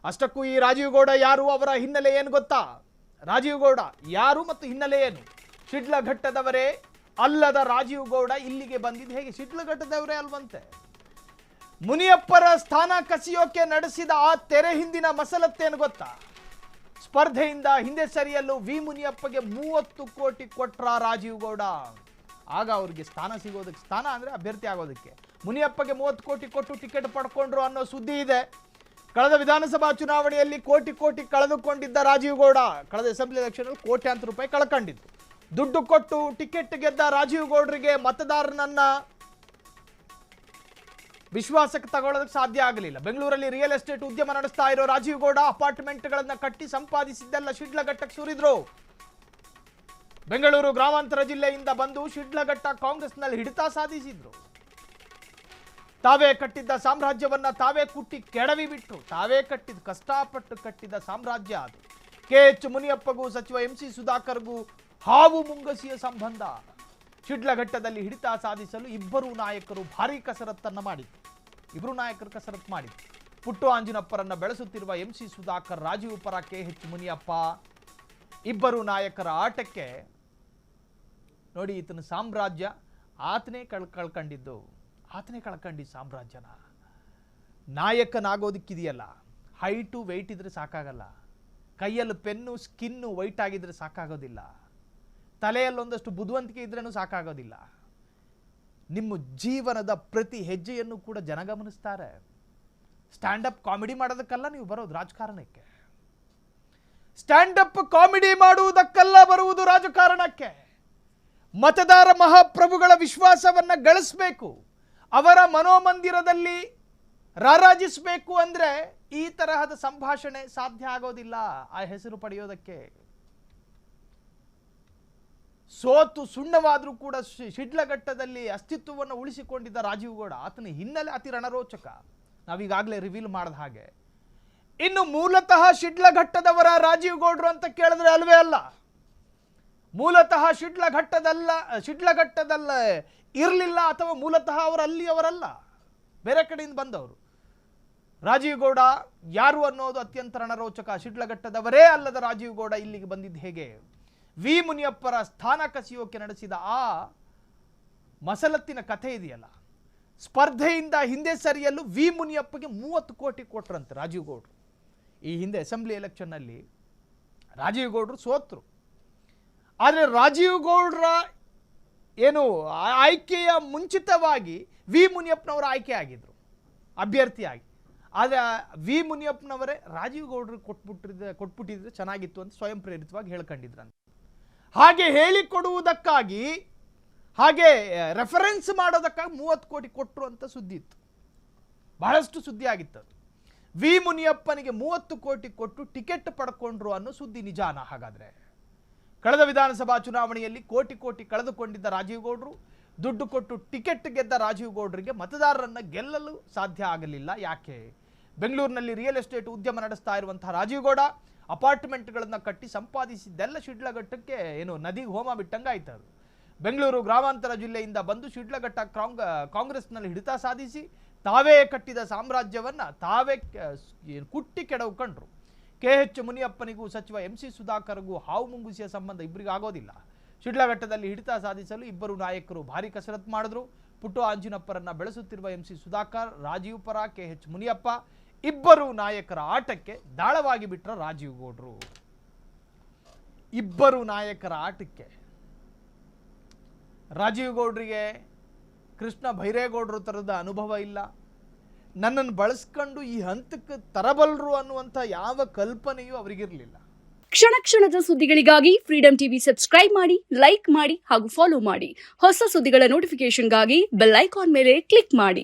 ಅಷ್ಟಕ್ಕೂ ಈ ರಾಜೀವ್ ಗೌಡ ಯಾರು, ಅವರ ಹಿನ್ನೆಲೆ ಏನು ಗೊತ್ತಾ? ರಾಜೀವ್ ಗೌಡ ಯಾರು ಮತ್ತು ಹಿನ್ನೆಲೆ ಏನು? ಶಿಡ್ಲಘಟ್ಟದವರೇ ಅಲ್ಲದ ರಾಜೀವ್ ಗೌಡ ಇಲ್ಲಿಗೆ ಬಂದಿದ್ದು ಹೇಗೆ? ಶಿಡ್ಲಘಟ್ಟದವರೇ ಅಲ್ವಂತೆ. ಮುನಿಯಪ್ಪರ ಸ್ಥಾನ ಕಸಿಯೋಕೆ ನಡೆಸಿದ ಆ ತೆರೆ ಹಿಂದಿನ ಮಸಲತ್ತೇನು ಗೊತ್ತಾ? ಸ್ಪರ್ಧೆಯಿಂದ ಹಿಂದೆ ಸರಿಯಲು ವಿ ಮುನಿಯಪ್ಪಗೆ 30 ಕೋಟಿ ಕೊಟ್ರ ರಾಜೀವ್ ಗೌಡ. ಆಗ ಅವ್ರಿಗೆ ಸ್ಥಾನ ಸಿಗೋದಕ್ಕೆ, ಸ್ಥಾನ ಅಂದರೆ ಅಭ್ಯರ್ಥಿ ಆಗೋದಕ್ಕೆ ಮುನಿಯಪ್ಪಗೆ 30 ಕೋಟಿ ಕೊಟ್ಟು ಟಿಕೆಟ್ ಪಡ್ಕೊಂಡ್ರು ಅನ್ನೋ ಸುದ್ದಿ ಇದೆ. ಕಳೆದ ವಿಧಾನಸಭಾ ಚುನಾವಣೆಯಲ್ಲಿ ಕೋಟಿ ಕಳೆದುಕೊಂಡಿದ್ದ ರಾಜೀವ್ ಗೌಡ ಕಳೆದ ಅಸೆಂಬ್ಲಿ ಎಲೆಕ್ಷನ್ ಕೋಟ್ಯಾಂತರ ರೂಪಾಯಿ ಕಳ್ಕೊಂಡಿದ್ದು. ದುಡ್ಡು ಕೊಟ್ಟು ಟಿಕೆಟ್ ಗೆದ್ದ ರಾಜೀವ್ ಗೌಡರಿಗೆ ಮತದಾರನನ್ನ ವಿಶ್ವಾಸಕ್ಕೆ ತಗೊಳ್ಳೋದಕ್ಕೆ ಸಾಧ್ಯ ಆಗಲಿಲ್ಲ. ಬೆಂಗಳೂರಲ್ಲಿ ರಿಯಲ್ ಎಸ್ಟೇಟ್ ಉದ್ಯಮ ನಡೆಸ್ತಾ ಇರೋ ರಾಜೀವ್ ಗೌಡ ಅಪಾರ್ಟ್ಮೆಂಟ್ಗಳನ್ನ ಕಟ್ಟಿ ಸಂಪಾದಿಸಿದ್ದೆಲ್ಲ ಶಿಡ್ಲಘಟ್ಟಕ್ಕೆ ಸುರಿದ್ರು. ಬೆಂಗಳೂರು ಗ್ರಾಮಾಂತರ ಜಿಲ್ಲೆಯಿಂದ ಬಂದು ಶಿಡ್ಲಘಟ್ಟ ಕಾಂಗ್ರೆಸ್ನಲ್ಲಿ ಹಿಡಿತ ಸಾಧಿಸಿದ್ರು. ತಾವೇ ಕಟ್ಟಿದ್ದ ಸಾಮ್ರಾಜ್ಯವನ್ನ ತಾವೇ ಕುಟ್ಟಿ ಕೆಡವಿ ಬಿಟ್ಟು, ತಾವೇ ಕಷ್ಟಪಟ್ಟು ಕಟ್ಟಿದ ಸಾಮ್ರಾಜ್ಯ ಅದು. KH ಮುನಿಯಪ್ಪಗೂ ಸಚಿವ MC ಸುಧಾಕರ್ಗೂ ಹಾವು ಮುಂಗಸಿಯ ಸಂಬಂಧ. ಶಿಡ್ಲಘಟ್ಟದಲ್ಲಿ ಹಿಡಿತ ಸಾಧಿಸಲು ಇಬ್ಬರು ನಾಯಕರು ಭಾರೀ ಕಸರತ್ತನ್ನು ಮಾಡಿದ್ರು. ಪುಟ್ಟು ಆಂಜಿನಪ್ಪರನ್ನ ಬೆಳೆಸುತ್ತಿರುವ MC ಸುಧಾಕರ್, ರಾಜೀವ್ ಪರ KH ಮುನಿಯಪ್ಪ ಇಬ್ಬರು ನಾಯಕರ ಆಟಕ್ಕೆ ನೋಡಿ, ಈತನ ಸಾಮ್ರಾಜ್ಯ ಆತನೇ ಕಳ್ಕೊಂಡಿದ್ದು ಸಾಮ್ರಾಜ್ಯನ. ನಾಯಕನಾಗೋದಕ್ಕಿದೆಯಲ್ಲ, ಹೈಟು ವೆಯ್ಟ್ ಇದ್ರೆ ಸಾಕಾಗಲ್ಲ, ಕೈಯಲ್ಲಿ ಪೆನ್ನು ಸ್ಕಿನ್ನು ವೈಟ್ ಆಗಿದ್ರೆ ಸಾಕಾಗೋದಿಲ್ಲ, ತಲೆಯಲ್ಲೊಂದಷ್ಟು ಬುದ್ಧಿವಂತಿಕೆ ಇದ್ರೂ ಸಾಕಾಗೋದಿಲ್ಲ. ನಿಮ್ಮ ಜೀವನದ ಪ್ರತಿ ಹೆಜ್ಜೆಯನ್ನು ಕೂಡ ಜನ ಗಮನಿಸ್ತಾರೆ. ಸ್ಟ್ಯಾಂಡಪ್ ಕಾಮಿಡಿ ಮಾಡೋದಕ್ಕಲ್ಲ ನೀವು ಬರೋದು ರಾಜಕಾರಣಕ್ಕೆ. ಸ್ಟ್ಯಾಂಡಪ್ ಕಾಮಿಡಿ ಮಾಡುವುದಕ್ಕಲ್ಲ ಬರುವುದು ರಾಜಕಾರಣಕ್ಕೆ. ಮತದಾರ ಮಹಾಪ್ರಭುಗಳ ವಿಶ್ವಾಸವನ್ನ ಗಳಿಸಬೇಕು, ಅವರ ಮನೋಮಂದಿರದಲ್ಲಿ ರಾರಾಜಿಸಬೇಕು ಅಂದ್ರೆ ಈ ತರಹದ ಸಂಭಾಷಣೆ ಸಾಧ್ಯ ಆಗೋದಿಲ್ಲ. ಆ ಹೆಸರು ಪಡೆಯೋದಕ್ಕೆ ಸೋತು ಸುಣ್ಣವಾದ್ರೂ ಕೂಡ ಶಿಡ್ಲಘಟ್ಟದಲ್ಲಿ ಅಸ್ತಿತ್ವವನ್ನು ಉಳಿಸಿಕೊಂಡಿದ್ದ ರಾಜೀವ್ ಗೌಡ, ಆತನ ಹಿನ್ನೆಲೆ ಅತಿ ರಣರೋಚಕ. ನಾವೀಗಾಗಲೇ ರಿವೀಲ್ ಮಾಡಿದ ಹಾಗೆ. ಇನ್ನು ಮೂಲತಃ ಶಿಡ್ಲಘಟ್ಟದವರ ರಾಜೀವ್ ಗೌಡ್ರು ಅಂತ ಕೇಳಿದ್ರೆ ಅಲ್ವೇ ಅಲ್ಲ. ಮೂಲತಃ ಶಿಡ್ಲಘಟ್ಟದಲ್ಲ ಇರಲಿಲ್ಲ, ಅಥವಾ ಮೂಲತಃ ಅವರಲ್ಲ, ಬೇರೆ ಕಡೆಯಿಂದ ಬಂದವರು. ರಾಜೀವ್ ಗೌಡ ಯಾರು ಅನ್ನೋದು ಅತ್ಯಂತ ರಣರೋಚಕ. ಶಿಡ್ಲಘಟ್ಟದವರೇ ಅಲ್ಲದ ರಾಜೀವ್ ಗೌಡ ಇಲ್ಲಿಗೆ ಬಂದಿದ್ದು ಹೇಗೆ? ವಿ ಮುನಿಯಪ್ಪರ ಸ್ಥಾನ ಕಸಿಯೋಕೆ ನಡೆಸಿದ ಆ ಮಸಲತ್ತಿನ ಕಥೆ ಇದೆಯಲ್ಲ, ಸ್ಪರ್ಧೆಯಿಂದ ಹಿಂದೆ ಸರಿಯಲು ವಿ ಮುನಿಯಪ್ಪಗೆ 30 ಕೋಟಿ ಕೊಟ್ರಂತೆ ರಾಜೀವ್ ಗೌಡ್ರು. ಈ ಹಿಂದೆ ಅಸೆಂಬ್ಲಿ ಎಲೆಕ್ಷನ್ನಲ್ಲಿ ರಾಜೀವ್ ಗೌಡ್ರು ಸೋತರು. ಆದರೆ ರಾಜೀವ್ ಗೌಡ್ರ ಆಯ್ಕೆಯ ಮುಂಚಿತವಾಗಿ ವಿ ಮುನಿಯಪ್ಪನವರು ಆಯ್ಕೆ ಆಗಿದ್ರು ಅಭ್ಯರ್ಥಿಯಾಗಿ. ಆದರೆ ವಿ ಮುನಿಯಪ್ಪನವರೇ ರಾಜೀವ್ ಗೌಡ್ರಿಗೆ ಕೊಟ್ಬಿಟ್ಟಿದ್ರೆ ಚೆನ್ನಾಗಿತ್ತು ಅಂತ ಸ್ವಯಂ ಪ್ರೇರಿತವಾಗಿ ಹೇಳ್ಕೊಂಡಿದ್ರಂತೆ. ಹಾಗೆ ಹೇಳಿಕೊಡುವುದಕ್ಕಾಗಿ, ಹಾಗೆ ರೆಫರೆನ್ಸ್ ಮಾಡೋದಕ್ಕಾಗಿ 30 ಕೋಟಿ ಕೊಟ್ಟರು ಅಂತ ಸುದ್ದಿ ಇತ್ತು, ಬಹಳಷ್ಟು ಸುದ್ದಿ ಆಗಿತ್ತು. ವಿ ಮುನಿಯಪ್ಪನಿಗೆ 30 ಕೋಟಿ ಕೊಟ್ಟು ಟಿಕೆಟ್ ಪಡ್ಕೊಂಡ್ರು ಅನ್ನೋ ಸುದ್ದಿ ನಿಜಾನ? ಹಾಗಾದ್ರೆ ಕಳೆದ ವಿಧಾನಸಭಾ ಚುನಾವಣೆಯಲ್ಲಿ ಕೋಟಿ ಕಳೆದುಕೊಂಡಿದ್ದ ರಾಜೀವ್ ಗೌಡ್ರು, ದುಡ್ಡು ಕೊಟ್ಟು ಟಿಕೆಟ್ ಗೆದ್ದ ರಾಜೀವ್ ಗೌಡ್ರಿಗೆ ಮತದಾರರನ್ನ ಗೆಲ್ಲಲು ಸಾಧ್ಯ ಆಗಲಿಲ್ಲ. ಯಾಕೆ? ಬೆಂಗಳೂರಿನಲ್ಲಿ ರಿಯಲ್ ಎಸ್ಟೇಟ್ ಉದ್ಯಮ ನಡೆಸ್ತಾ ಇರುವಂತಹ ರಾಜೀವ್ ಗೌಡ ಅಪಾರ್ಟ್ಮೆಂಟ್ಗಳನ್ನು ಕಟ್ಟಿ ಸಂಪಾದಿಸಿದ್ದೆಲ್ಲ ಶಿಡ್ಲಘಟ್ಟಕ್ಕೆ ನದಿಗೆ ಹೋಮ ಬಿಟ್ಟಂಗಾಯ್ತು. ಬೆಂಗಳೂರು ಗ್ರಾಮಾಂತರ ಜಿಲ್ಲೆಯಿಂದ ಬಂದು ಶಿಡ್ಲಘಟ್ಟ ಕಾಂಗ್ರೆಸ್ನಲ್ಲಿ ಹಿಡಿತ ಸಾಧಿಸಿ ತಾವೇ ಕಟ್ಟಿದ ಸಾಮ್ರಾಜ್ಯವನ್ನ ತಾವೇ ಕುಟ್ಟಿ ಕೆಡವುಕೊಂಡ್ರು. KH ಮುನಿಯಪ್ಪನಿಗೂ ಸಚಿವ MC ಸುಧಾಕರ್ಗೂ ಹಾವು ಮುಂಗುಸಿಯ ಸಂಬಂಧ ಇಬ್ಬರಿಗೂ ಆಗೋದಿಲ್ಲ. ಶಿಡ್ಲಘಟ್ಟದಲ್ಲಿ ಹಿಡಿತ ಸಾಧಿಸಲು ಇಬ್ಬರು ನಾಯಕರು ಭಾರಿ ಕಸರತ್ತು ಮಾಡಿದ್ರು. ಪುಟ್ಟು ಆಂಜಿನಪ್ಪರನ್ನ ಬೆಳೆಸುತ್ತಿರುವ MC ಸುಧಾಕರ್, ರಾಜೀವ್ ಪರ KH ಮುನಿಯಪ್ಪ ಇಬ್ಬರು ನಾಯಕರ ಆಟಕ್ಕೆ ದಾಳವಾಗಿ ಬಿಟ್ರ ರಾಜೀವ್ ಗೌಡ್ರು. ಇಬ್ಬರು ನಾಯಕರ ಆಟಕ್ಕೆ ರಾಜೀವ್ ಗೌಡ್ರಿಗೆ ಕೃಷ್ಣ ಭೈರೇಗೌಡರು ತರದ ಅನುಭವ ಇಲ್ಲ, ನನ್ನನ್ನು ಬಳಸ್ಕೊಂಡು ಈ ಹಂತಕ್ಕೆ ತರಬಲ್ರು ಅನ್ನುವಂಥ ಯಾವ ಕಲ್ಪನೆಯೂ ಅವರಿಗಿರಲಿಲ್ಲ. ಕ್ಷಣದ ಸುದ್ದಿಗಳಿಗಾಗಿ ಫ್ರೀಡಂ ಟಿವಿ ಸಬ್ಸ್ಕ್ರೈಬ್ ಮಾಡಿ, ಲೈಕ್ ಮಾಡಿ ಹಾಗೂ ಫಾಲೋ ಮಾಡಿ. ಹೊಸ ಸುದ್ದಿಗಳ ನೋಟಿಫಿಕೇಶನ್ಗಾಗಿ ಬೆಲ್ ಐಕಾನ್ ಮೇಲೆ ಕ್ಲಿಕ್ ಮಾಡಿ.